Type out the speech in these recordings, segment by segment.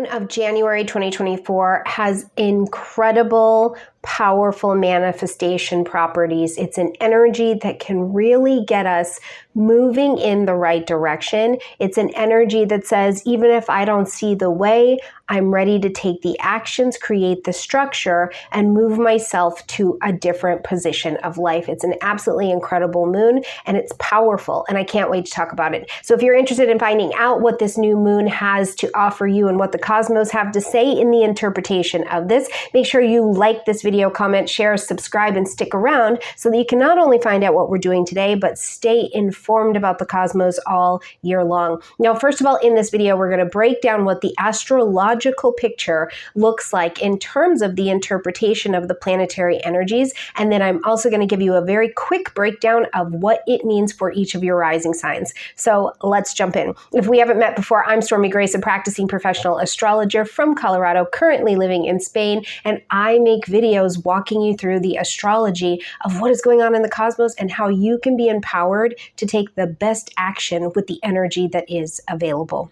moon of January 2024 has incredible, powerful manifestation properties. It's an energy that can really get us moving in the right direction. It's an energy that says, even if I don't see the way, I'm ready to take the actions, create the structure, and move myself to a different position of life. It's an absolutely incredible moon, and it's powerful, and I can't wait to talk about it. So if you're interested in finding out what this new moon has to offer you and what the cosmos have to say in the interpretation of this, make sure you like this video, comment, share, subscribe, and stick around so that you can not only find out what we're doing today, but stay informed about the cosmos all year long. Now, first of all, in this video, we're going to break down what the astrological picture looks like in terms of the interpretation of the planetary energies. And then I'm also going to give you a very quick breakdown of what it means for each of your rising signs. So let's jump in. If we haven't met before, I'm Stormie Grace, a practicing professional astrologer from Colorado, currently living in Spain, and I make videos walking you through the astrology of what is going on in the cosmos and how you can be empowered to take the best action with the energy that is available.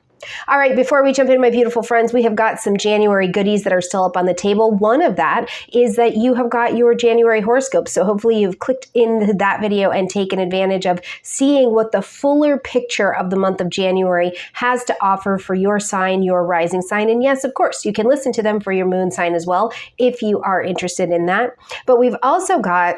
All right, before we jump in, my beautiful friends, we have got some January goodies that are still up on the table. One of that is that you have got your January horoscope. So hopefully you've clicked into that video and taken advantage of seeing what the fuller picture of the month of January has to offer for your sign, your rising sign. And yes, of course, you can listen to them for your moon sign as well if you are interested in that. But we've also got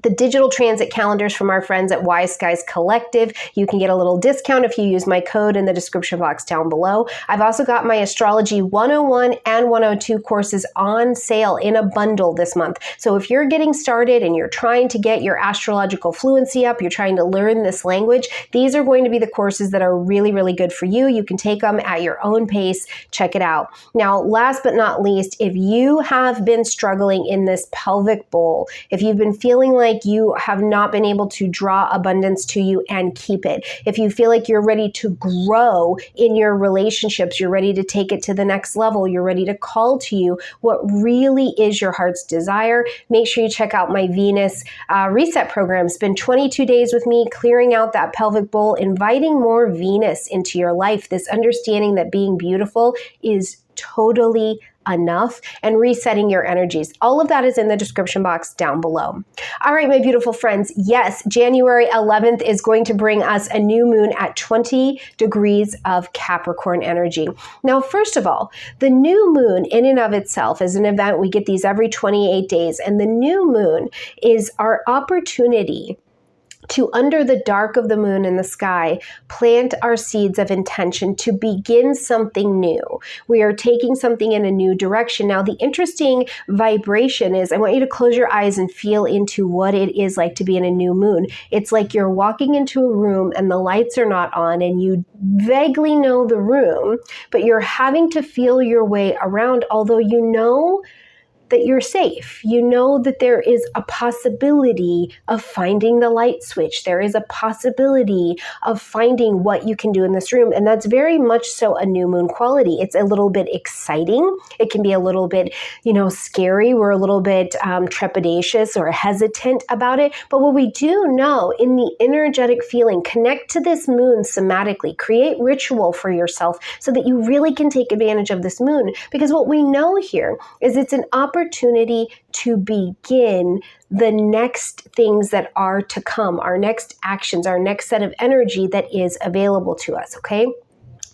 the digital transit calendars from our friends at Wise Skies Collective. You can get a little discount if you use my code in the description box down below. I've also got my Astrology 101 and 102 courses on sale in a bundle this month. So if you're getting started and you're trying to get your astrological fluency up, you're trying to learn this language, these are going to be the courses that are really, really good for you. You can take them at your own pace. Check it out. Now, last but not least, if you have been struggling in this pelvic bowl, if you've been feeling like you have not been able to draw abundance to you and keep it, if you feel like you're ready to grow in your relationships, you're ready to take it to the next level, you're ready to call to you what really is your heart's desire, make sure you check out my Venus reset program. Spend 22 days with me clearing out that pelvic bowl, inviting more Venus into your life, this understanding that being beautiful is totally enough, and resetting your energies. All of that is in the description box down below. All right, my beautiful friends. Yes, January 11th is going to bring us a new moon at 20 degrees of Capricorn energy. Now, first of all, the new moon in and of itself is an event. We get these every 28 days, and the new moon is our opportunity to, under the dark of the moon in the sky, plant our seeds of intention to begin something new. We are taking something in a new direction. Now, the interesting vibration is, I want you to close your eyes and feel into what it is like to be in a new moon. It's like you're walking into a room and the lights are not on and you vaguely know the room, but you're having to feel your way around, although you know that you're safe. You know that there is a possibility of finding the light switch. There is a possibility of finding what you can do in this room. And that's very much so a new moon quality. It's a little bit exciting. It can be a little bit, scary. We're a little bit trepidatious or hesitant about it. But what we do know in the energetic feeling, connect to this moon somatically, create ritual for yourself so that you really can take advantage of this moon. Because what we know here is it's an opportunity to begin the next things that are to come, our next actions, our next set of energy that is available to us, okay?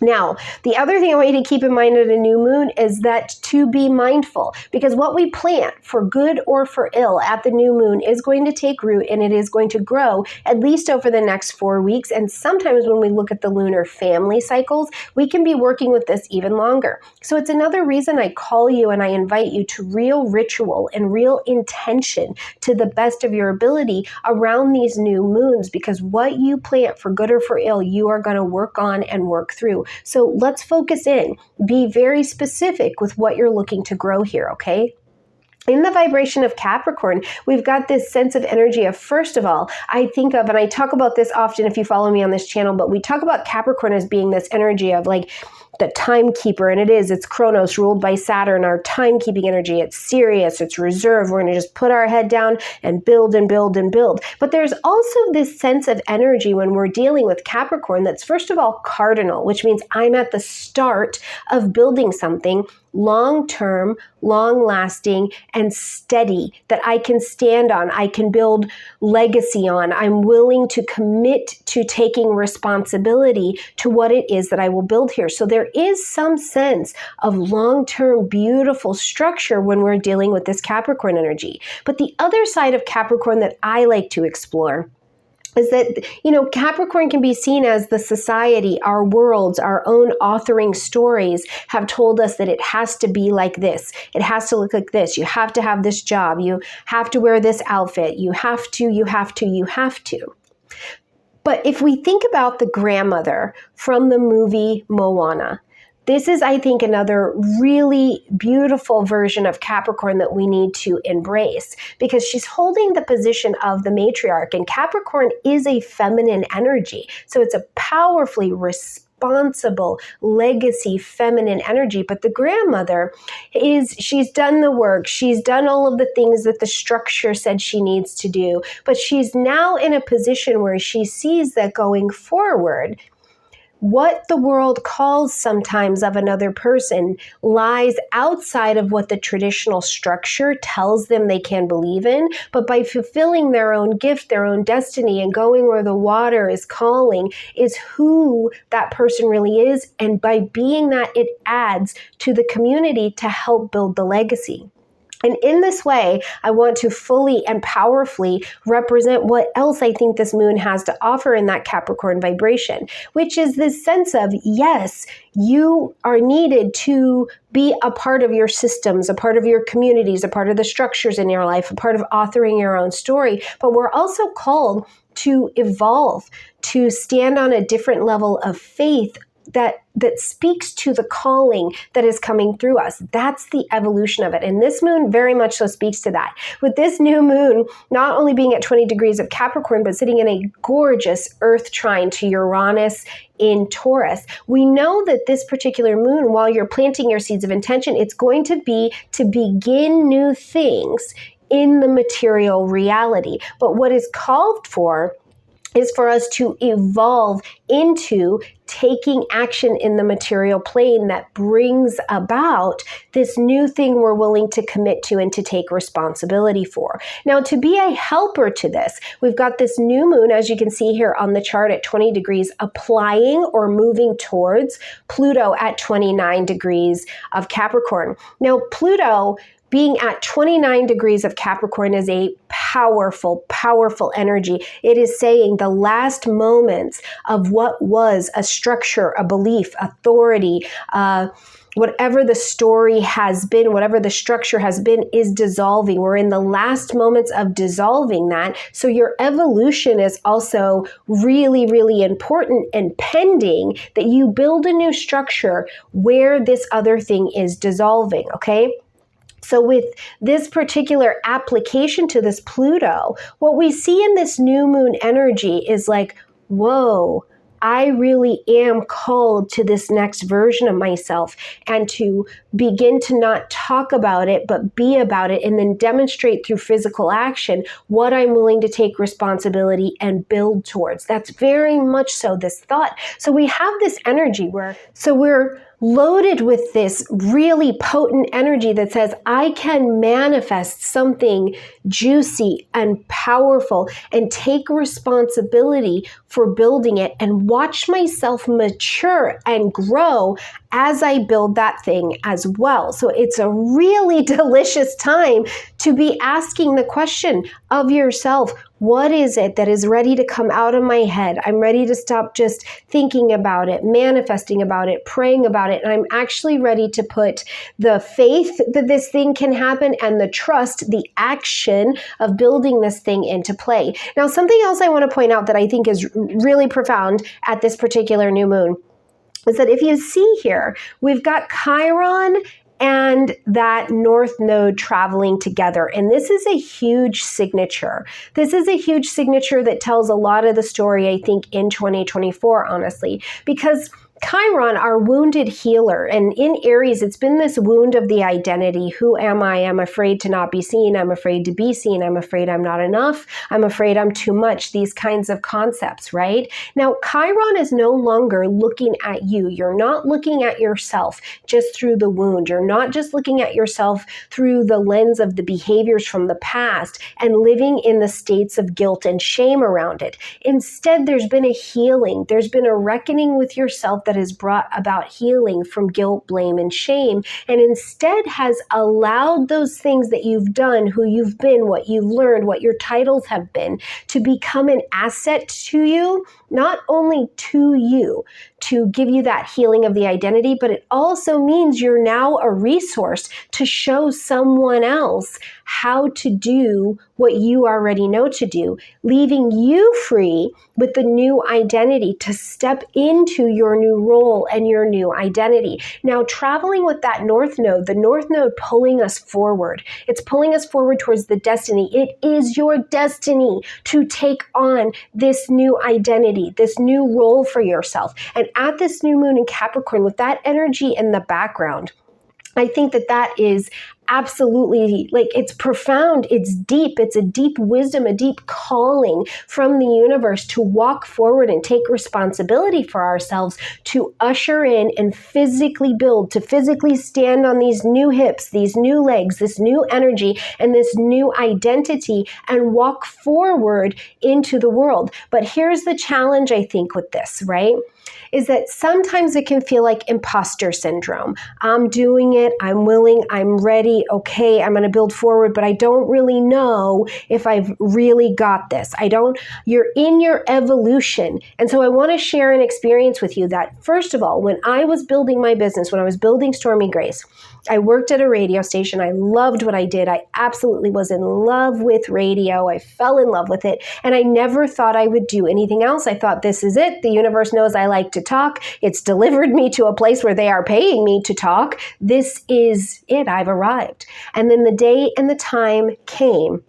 Now, the other thing I want you to keep in mind at a new moon is that to be mindful, because what we plant for good or for ill at the new moon is going to take root and it is going to grow at least over the next 4 weeks. And sometimes when we look at the lunar family cycles, we can be working with this even longer. So it's another reason I call you and I invite you to real ritual and real intention to the best of your ability around these new moons, because what you plant for good or for ill, you are going to work on and work through. So let's focus in, be very specific with what you're looking to grow here, okay? In the vibration of Capricorn, we've got this sense of energy of, first of all, I think of, and I talk about this often if you follow me on this channel, but we talk about Capricorn as being this energy of like the timekeeper, and it's Kronos, ruled by Saturn, our timekeeping energy. It's serious, it's reserved. We're going to just put our head down and build and build and build. But there's also this sense of energy when we're dealing with Capricorn that's, first of all, cardinal, which means I'm at the start of building something long-term, long-lasting, and steady that I can stand on, I can build legacy on. I'm willing to commit to taking responsibility to what it is that I will build here. So there is some sense of long-term, beautiful structure when we're dealing with this Capricorn energy. But the other side of Capricorn that I like to explore is that, Capricorn can be seen as the society, our worlds, our own authoring stories have told us that it has to be like this. It has to look like this. You have to have this job. You have to wear this outfit. You have to, you have to, you have to. But if we think about the grandmother from the movie Moana, this is, I think, another really beautiful version of Capricorn that we need to embrace, because she's holding the position of the matriarch, and Capricorn is a feminine energy. So it's a powerfully responsible legacy feminine energy. But the grandmother she's done the work. She's done all of the things that the structure said she needs to do. But she's now in a position where she sees that going forward, what the world calls sometimes of another person lies outside of what the traditional structure tells them they can believe in. But by fulfilling their own gift, their own destiny, and going where the water is calling is who that person really is. And by being that, it adds to the community to help build the legacy. And in this way, I want to fully and powerfully represent what else I think this moon has to offer in that Capricorn vibration, which is this sense of, yes, you are needed to be a part of your systems, a part of your communities, a part of the structures in your life, a part of authoring your own story. But we're also called to evolve, to stand on a different level of faith that speaks to the calling that is coming through us. That's the evolution of it. And this moon very much so speaks to that. With this new moon not only being at 20 degrees of Capricorn, but sitting in a gorgeous Earth trine to Uranus in Taurus, we know that this particular moon, while you're planting your seeds of intention, it's going to be to begin new things in the material reality. But what is called for is for us to evolve into taking action in the material plane that brings about this new thing we're willing to commit to and to take responsibility for. Now, to be a helper to this, we've got this new moon, as you can see here on the chart at 20 degrees, applying or moving towards Pluto at 29 degrees of Capricorn. Now, Pluto being at 29 degrees of Capricorn is a powerful, powerful energy. It is saying the last moments of what was a structure, a belief, authority, whatever the story has been, whatever the structure has been, is dissolving. We're in the last moments of dissolving that. So your evolution is also really, really important and pending that you build a new structure where this other thing is dissolving, okay? So with this particular application to this Pluto, what we see in this new moon energy is like, whoa, I really am called to this next version of myself, and to begin to not talk about it, but be about it, and then demonstrate through physical action what I'm willing to take responsibility and build towards. That's very much so this thought. So we have this energy where, we're loaded with this really potent energy that says, I can manifest something juicy and powerful and take responsibility for building it and watch myself mature and grow as I build that thing as well. So it's a really delicious time to be asking the question of yourself, what is it that is ready to come out of my head? I'm ready to stop just thinking about it, manifesting about it, praying about it, and I'm actually ready to put the faith that this thing can happen and the trust, the action of building this thing into play. Now, something else I want to point out that I think is really profound at this particular new moon is that if you see here, we've got Chiron and that North Node traveling together. And this is a huge signature. This is a huge signature that tells a lot of the story, I think, in 2024, honestly, because Chiron, our wounded healer, and in Aries, it's been this wound of the identity. Who am I? I'm afraid to not be seen. I'm afraid to be seen. I'm afraid I'm not enough. I'm afraid I'm too much. These kinds of concepts, right? Now, Chiron is no longer looking at you. You're not looking at yourself just through the wound. You're not just looking at yourself through the lens of the behaviors from the past and living in the states of guilt and shame around it. Instead, there's been a healing. There's been a reckoning with yourself that has brought about healing from guilt, blame, and shame, and instead has allowed those things that you've done, who you've been, what you've learned, what your titles have been, to become an asset to you, not only to you, to give you that healing of the identity, but it also means you're now a resource to show someone else how to do what you already know to do, leaving you free with the new identity to step into your new role and your new identity. Now, traveling with that North Node, the North Node pulling us forward. It's pulling us forward towards the destiny. It is your destiny to take on this new identity, this new role for yourself. And at this new moon in Capricorn, with that energy in the background, I think that that is absolutely, like, it's profound, it's deep, it's a deep wisdom, a deep calling from the universe to walk forward and take responsibility for ourselves, to usher in and physically build, to physically stand on these new hips, these new legs, this new energy, and this new identity, and walk forward into the world. But here's the challenge, I think, with this, right? Is that sometimes it can feel like imposter syndrome. I'm doing it, I'm willing, I'm ready, okay, I'm gonna build forward, but I don't really know if I've really got this. You're in your evolution. And so I wanna share an experience with you that, first of all, when I was building my business, when I was building Stormie Grace, I worked at a radio station. I loved what I did. I absolutely was in love with radio. I fell in love with it. And I never thought I would do anything else. I thought, this is it. The universe knows I like to talk. It's delivered me to a place where they are paying me to talk. This is it. I've arrived. And then the day and the time came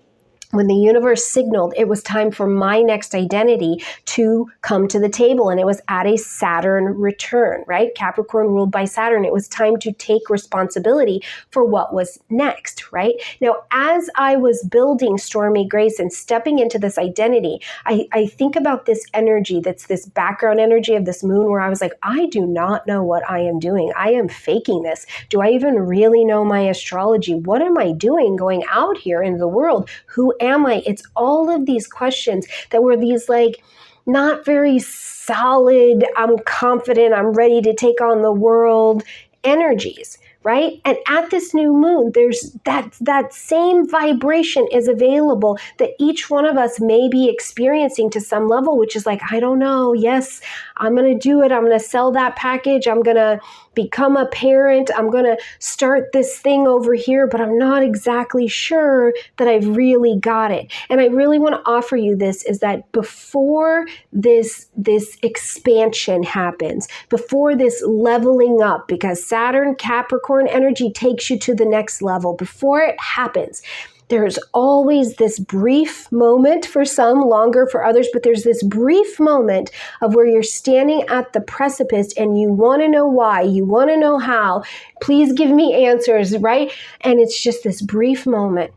when the universe signaled it was time for my next identity to come to the table, and it was at a Saturn return, right? Capricorn ruled by Saturn. It was time to take responsibility for what was next, right? Now, as I was building Stormie Grace and stepping into this identity, I think about this energy that's this background energy of this moon where I was like, I do not know what I am doing. I am faking this. Do I even really know my astrology? What am I doing going out here into the world? Who am I? It's all of these questions that were these, like, not very solid, I'm confident, I'm ready to take on the world energies, right? And at this new moon, there's that same vibration is available that each one of us may be experiencing to some level, which is like, I don't know. Yes, I'm going to do it. I'm going to sell that package. I'm going to become a parent. I'm going to start this thing over here, but I'm not exactly sure that I've really got it. And I really want to offer you this, is that before this expansion happens, before this leveling up, because Saturn Capricorn energy takes you to the next level, before it happens, there's always this brief moment, for some, longer for others, but there's this brief moment of where you're standing at the precipice and you want to know why, you want to know how, please give me answers, right? And it's just this brief moment.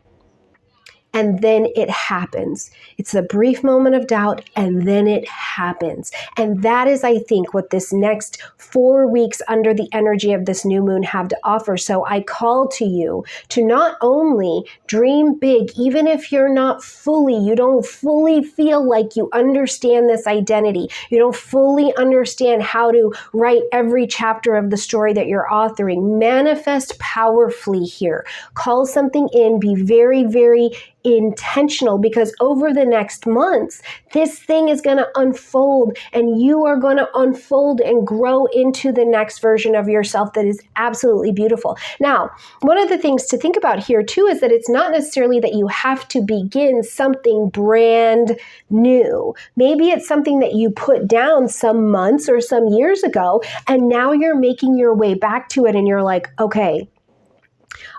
And then it happens. It's a brief moment of doubt, and then it happens. And that is, I think, what this next 4 weeks under the energy of this new moon have to offer. So I call to you to not only dream big, even if you don't fully feel like you understand this identity, you don't fully understand how to write every chapter of the story that you're authoring. Manifest powerfully here. Call something in, be very, very intentional, because over the next months, this thing is going to unfold, and you are going to unfold and grow into the next version of yourself that is absolutely beautiful. Now, one of the things to think about here too is that it's not necessarily that you have to begin something brand new. Maybe it's something that you put down some months or some years ago, and now you're making your way back to it, and you're like, okay,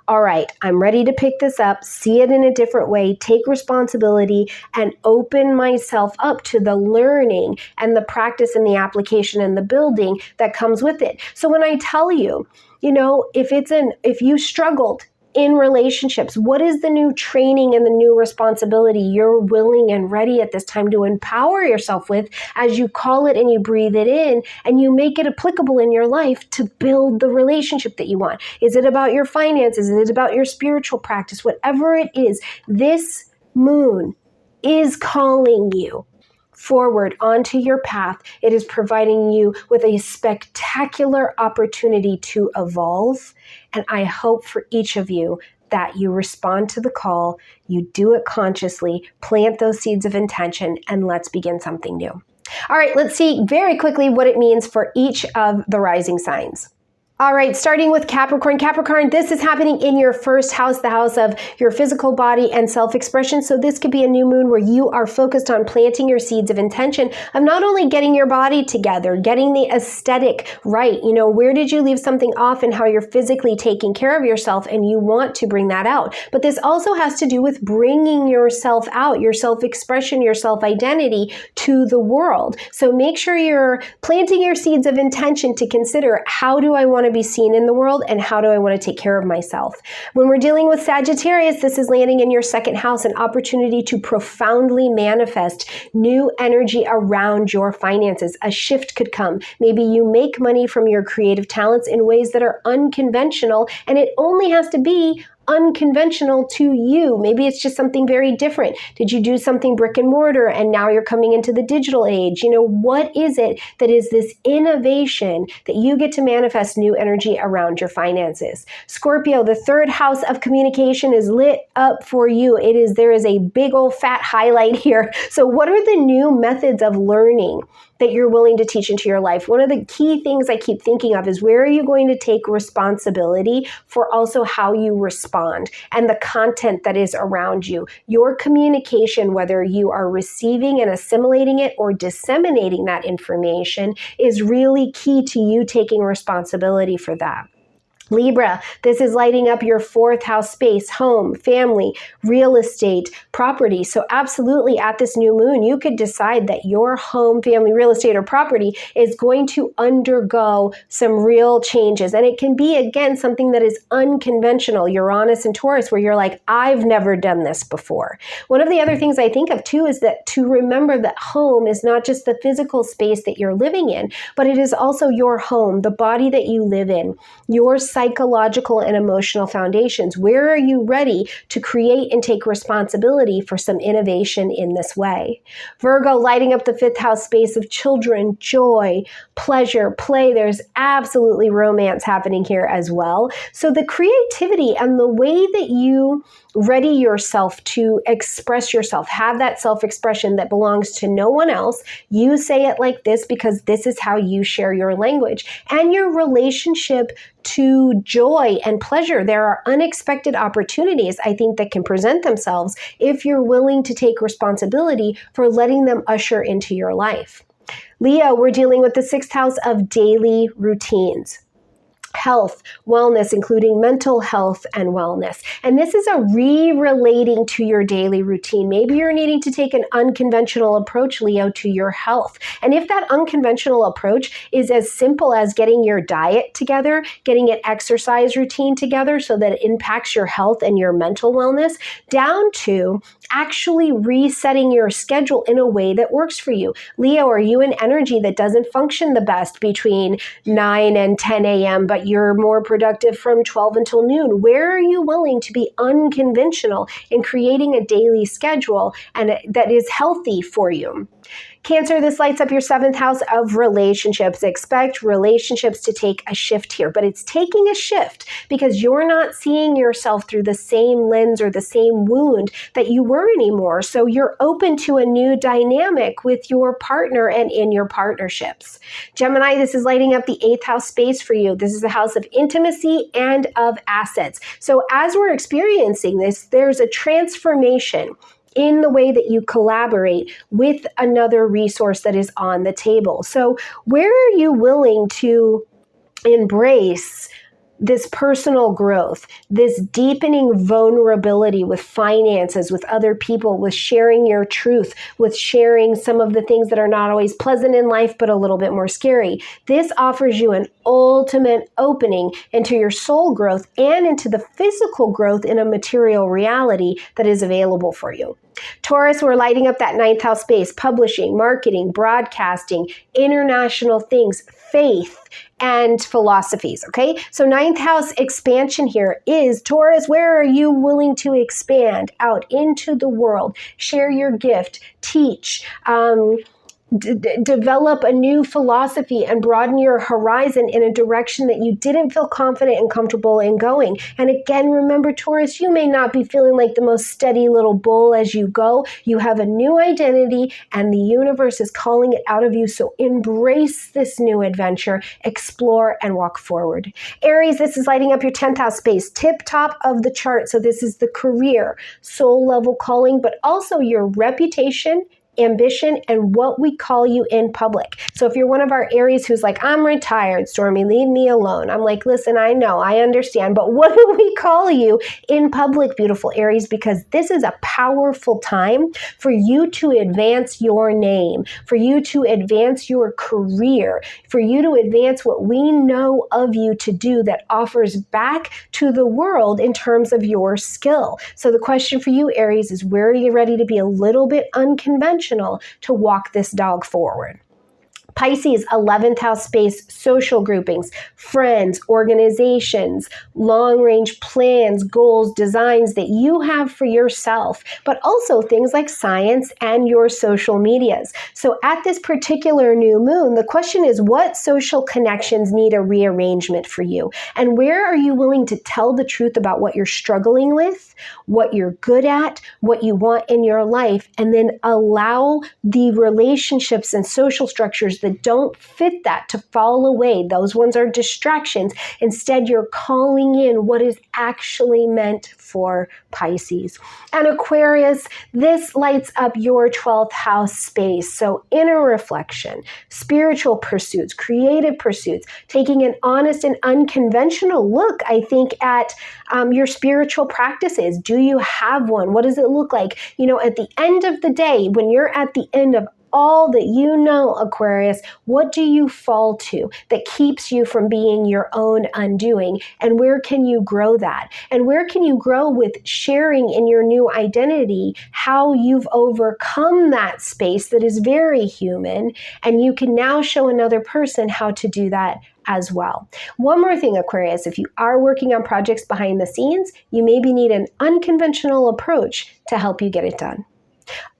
All right, I'm ready to pick this up, see it in a different way, take responsibility, and open myself up to the learning and the practice and the application and the building that comes with it. So when I tell you, if you struggled in relationships, what is the new training and the new responsibility you're willing and ready at this time to empower yourself with as you call it and you breathe it in and you make it applicable in your life to build the relationship that you want? Is it about your finances? Is it about your spiritual practice? Whatever it is, this moon is calling you forward onto your path. It is providing you with a spectacular opportunity to evolve. And I hope for each of you that you respond to the call, you do it consciously, plant those seeds of intention, and let's begin something new. All right, let's see very quickly what it means for each of the rising signs. All right, starting with Capricorn. Capricorn, this is happening in your first house, the house of your physical body and self-expression. So this could be a new moon where you are focused on planting your seeds of intention of not only getting your body together, getting the aesthetic right. Where did you leave something off and how you're physically taking care of yourself, and you want to bring that out. But this also has to do with bringing yourself out, your self-expression, your self-identity to the world. So make sure you're planting your seeds of intention to consider, how do I want to be seen in the world, and how do I want to take care of myself? When we're dealing with Sagittarius, this is landing in your second house, an opportunity to profoundly manifest new energy around your finances. A shift could come. Maybe you make money from your creative talents in ways that are unconventional, and it only has to be unconventional to you. Maybe it's just something very different. Did you do something brick and mortar and now you're coming into the digital age? What is it that is this innovation that you get to manifest new energy around your finances? Scorpio, the third house of communication is lit up for you. There is a big old fat highlight here. So what are the new methods of learning that you're willing to teach into your life? One of the key things I keep thinking of is, where are you going to take responsibility for also how you respond and the content that is around you? Your communication, whether you are receiving and assimilating it or disseminating that information, is really key to you taking responsibility for that. Libra, this is lighting up your fourth house space, home, family, real estate, property. So absolutely at this new moon, you could decide that your home, family, real estate, or property is going to undergo some real changes. And it can be, again, something that is unconventional. Uranus and Taurus, where you're like, I've never done this before. One of the other things I think of too is that to remember that home is not just the physical space that you're living in, but it is also your home, the body that you live in, your psychological and emotional foundations. Where are you ready to create and take responsibility for some innovation in this way? Virgo, lighting up the fifth house space of children, joy, pleasure, play. There's absolutely romance happening here as well. So the creativity and the way that you ready yourself to express yourself, have that self-expression that belongs to no one else. You say it like this because this is how you share your language. And your relationship to joy and pleasure. There are unexpected opportunities, I think, that can present themselves if you're willing to take responsibility for letting them usher into your life. Leo, we're dealing with the sixth house of daily routines. Health, wellness, including mental health and wellness. And this is a re-relating to your daily routine. Maybe you're needing to take an unconventional approach, Leo, to your health. And if that unconventional approach is as simple as getting your diet together, getting an exercise routine together so that it impacts your health and your mental wellness, down to actually resetting your schedule in a way that works for you. Leo, are you an energy that doesn't function the best between 9 and 10 a.m., but you're more productive from 12 until noon? Where are you willing to be unconventional in creating a daily schedule and that is healthy for you? Cancer, this lights up your seventh house of relationships. Expect relationships to take a shift here, but it's taking a shift because you're not seeing yourself through the same lens or the same wound that you were anymore. So you're open to a new dynamic with your partner and in your partnerships. Gemini, this is lighting up the eighth house space for you. This is the house of intimacy and of assets. So as we're experiencing this, there's a transformation in the way that you collaborate with another resource that is on the table. So where are you willing to embrace this personal growth, this deepening vulnerability with finances, with other people, with sharing your truth, with sharing some of the things that are not always pleasant in life, but a little bit more scary. This offers you an ultimate opening into your soul growth and into the physical growth in a material reality that is available for you. Taurus, we're lighting up that 9th house space, publishing, marketing, broadcasting, international things, faith, and philosophies, okay? So 9th house expansion here is, Taurus, where are you willing to expand out into the world? Share your gift, teach, develop a new philosophy and broaden your horizon in a direction that you didn't feel confident and comfortable in going. And again, remember, Taurus, you may not be feeling like the most steady little bull as you go. You have a new identity and the universe is calling it out of you. So embrace this new adventure, explore, and walk forward. Aries, this is lighting up your 10th house space, tip top of the chart. So this is the career, soul level calling, but also your reputation, ambition, and what we call you in public. So if you're one of our Aries who's like, I'm retired, Stormie, leave me alone. I'm like, listen, I know, I understand, but what do we call you in public, beautiful Aries? Because this is a powerful time for you to advance your name, for you to advance your career, for you to advance what we know of you to do that offers back to the world in terms of your skill. So the question for you, Aries, is where are you ready to be a little bit unconventional to walk this dog forward? Pisces, 11th house space, social groupings, friends, organizations, long-range plans, goals, designs that you have for yourself, but also things like science and your social medias. So at this particular new moon, the question is, what social connections need a rearrangement for you? And where are you willing to tell the truth about what you're struggling with, what you're good at, what you want in your life, and then allow the relationships and social structures that don't fit that to fall away. Those ones are distractions. Instead, you're calling in what is actually meant for Pisces. And Aquarius, this lights up your 12th house space. So inner reflection, spiritual pursuits, creative pursuits, taking an honest and unconventional look, I think, at your spiritual practices. Do you have one? What does it look like? You know, at the end of the day, when you're at the end of all that you know, Aquarius, what do you fall to that keeps you from being your own undoing? And where can you grow that? And where can you grow with sharing in your new identity how you've overcome that space that is very human, and you can now show another person how to do that as well. One more thing, Aquarius, if you are working on projects behind the scenes, you maybe need an unconventional approach to help you get it done.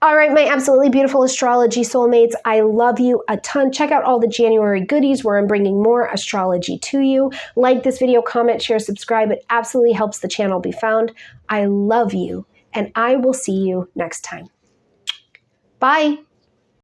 All right, my absolutely beautiful astrology soulmates, I love you a ton. Check out all the January goodies where I'm bringing more astrology to you. Like this video, comment, share, subscribe. It absolutely helps the channel be found. I love you, and I will see you next time. Bye.